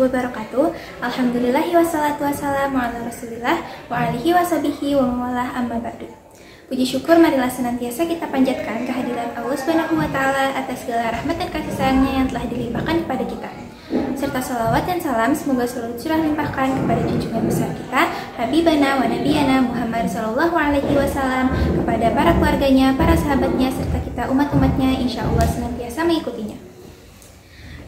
wabarakatuh. Alhamdulillahi wassalatu wassalamu ala rasulillah wa alihi washabihi wa mawalah amma ba'du. Puji syukur marilah senantiasa kita panjatkan kehadiran Allah Subhanahu wa taala atas segala rahmat dan kasih sayangnya yang telah dilimpahkan kepada kita. Serta salawat dan salam semoga selalu curah limpahkan kepada junjungan besar kita Habibana wa Nabiyana Muhammad sallallahu alaihi wasallam, kepada para keluarganya, para sahabatnya, serta kita umat-umatnya insya Allah senantiasa mengikutinya.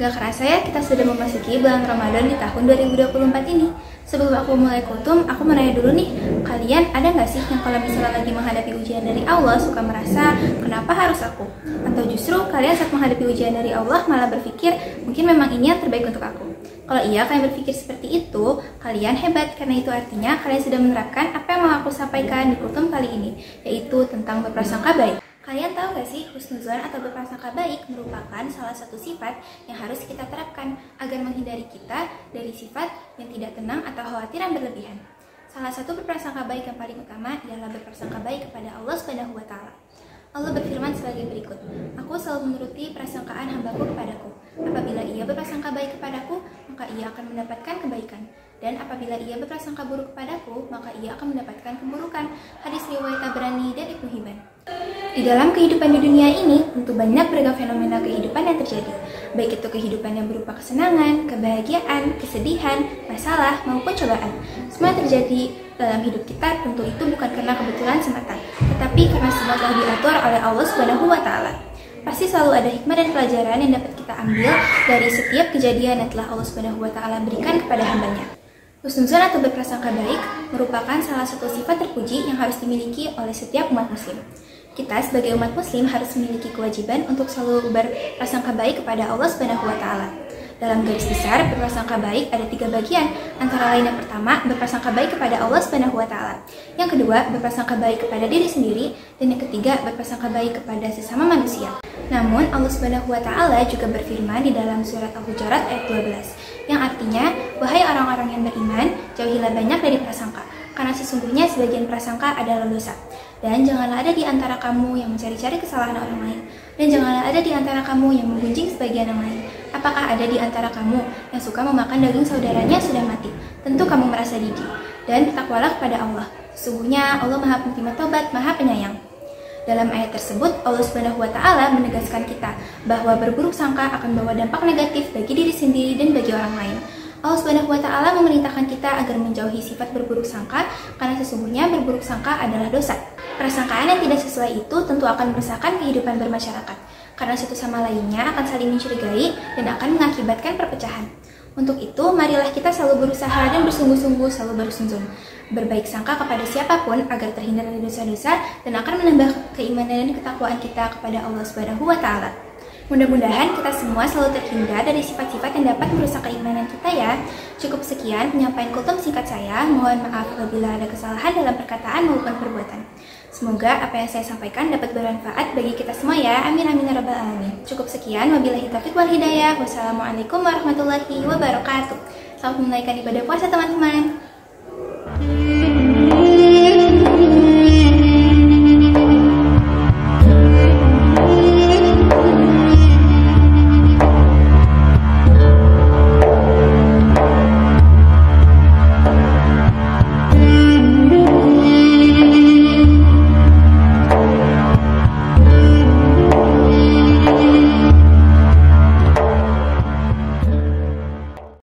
Gak kerasa ya kita sudah memasuki bulan Ramadan di tahun 2024 ini. Sebelum aku mulai kultum, aku mau nanya dulu nih, kalian ada gak sih yang kalau misalnya lagi menghadapi ujian dari Allah suka merasa, kenapa harus aku? Atau justru kalian saat menghadapi ujian dari Allah malah berpikir, mungkin memang ini yang terbaik untuk aku? Kalau iya, kalian berpikir seperti itu, kalian hebat, karena itu artinya kalian sudah menerapkan apa yang mau aku sampaikan di kultum kali ini, yaitu tentang berprasangka baik. Kalian tahu gak sih, husnuzon atau berprasangka baik merupakan salah satu sifat yang harus kita terapkan agar menghindari kita dari sifat yang tidak tenang atau khawatir yang berlebihan. Salah satu berprasangka baik yang paling utama ialah berprasangka baik kepada Allah Subhanahu wa taala. Allah berfirman sebagai berikut, "Aku selalu menuruti prasangkaan hambaku kepadaku. Apabila ia berprasangka baik kepadaku, maka ia akan mendapatkan kebaikan. Dan apabila ia berprasangka buruk kepadaku, maka ia akan mendapatkan keburukan." Hadis riwayat Tabrani dan Ibnu Hibban. Di dalam kehidupan di dunia ini, tentu banyak beragam fenomena kehidupan yang terjadi. Baik itu kehidupan yang berupa kesenangan, kebahagiaan, kesedihan, masalah, maupun cobaan. Semua yang terjadi dalam hidup kita tentu itu bukan karena kebetulan semata, tetapi karena semua telah diatur oleh Allah Subhanahu wa taala. Pasti selalu ada hikmah dan pelajaran yang dapat kita ambil dari setiap kejadian yang telah Allah Subhanahu wa taala berikan kepada hambanya. Husnuzon atau berprasangka baik merupakan salah satu sifat terpuji yang harus dimiliki oleh setiap umat muslim. Kita sebagai umat muslim harus memiliki kewajiban untuk selalu berprasangka baik kepada Allah Subhanahu wa taala. Dalam garis besar, berprasangka baik ada 3 bagian, antara lain yang pertama, berprasangka baik kepada Allah Subhanahu wa taala. Yang kedua, berprasangka baik kepada diri sendiri, dan yang ketiga, berprasangka baik kepada sesama manusia. Namun, Allah Subhanahu wa taala juga berfirman di dalam surat Al-Hujurat ayat 12, yang artinya, "Wahai orang-orang yang beriman, jauhilah banyak dari prasangka, karena sesungguhnya sebagian prasangka adalah dosa. Dan janganlah ada di antara kamu yang mencari-cari kesalahan orang lain. Dan janganlah ada di antara kamu yang menggunjing sebagian yang lain. Apakah ada di antara kamu yang suka memakan daging saudaranya sudah mati? Tentu kamu merasa jijik. Dan bertakwalah kepada Allah. Sesungguhnya Allah Maha Penerima Taubat, Maha Penyayang." Dalam ayat tersebut, Allah Subhanahu wa taala menegaskan kita bahwa berburuk sangka akan membawa dampak negatif bagi diri sendiri dan bagi orang lain. Allah Subhanahu wa taala memerintahkan kita agar menjauhi sifat berburuk sangka karena sesungguhnya berburuk sangka adalah dosa. Prasangkaan yang tidak sesuai itu tentu akan merusakkan kehidupan bermasyarakat, karena satu sama lainnya akan saling mencurigai dan akan mengakibatkan perpecahan. Untuk itu, marilah kita selalu berusaha dan bersungguh-sungguh selalu berhusnuzon, berbaik sangka kepada siapapun agar terhindar dari dosa-dosa dan akan menambah keimanan dan ketakwaan kita kepada Allah Subhanahu wa taala. Mudah-mudahan kita semua selalu terhindar dari sifat-sifat yang dapat merusak keimanan kita ya. Cukup sekian penyampaian kultum singkat saya. Mohon maaf apabila ada kesalahan dalam perkataan maupun perbuatan. Semoga apa yang saya sampaikan dapat bermanfaat bagi kita semua ya. Amin amin ya rabbal alamin. Cukup sekian. Wabillahi taufiq wal hidayah. Wassalamualaikum warahmatullahi wabarakatuh. Selamat menunaikan ibadah puasa teman-teman.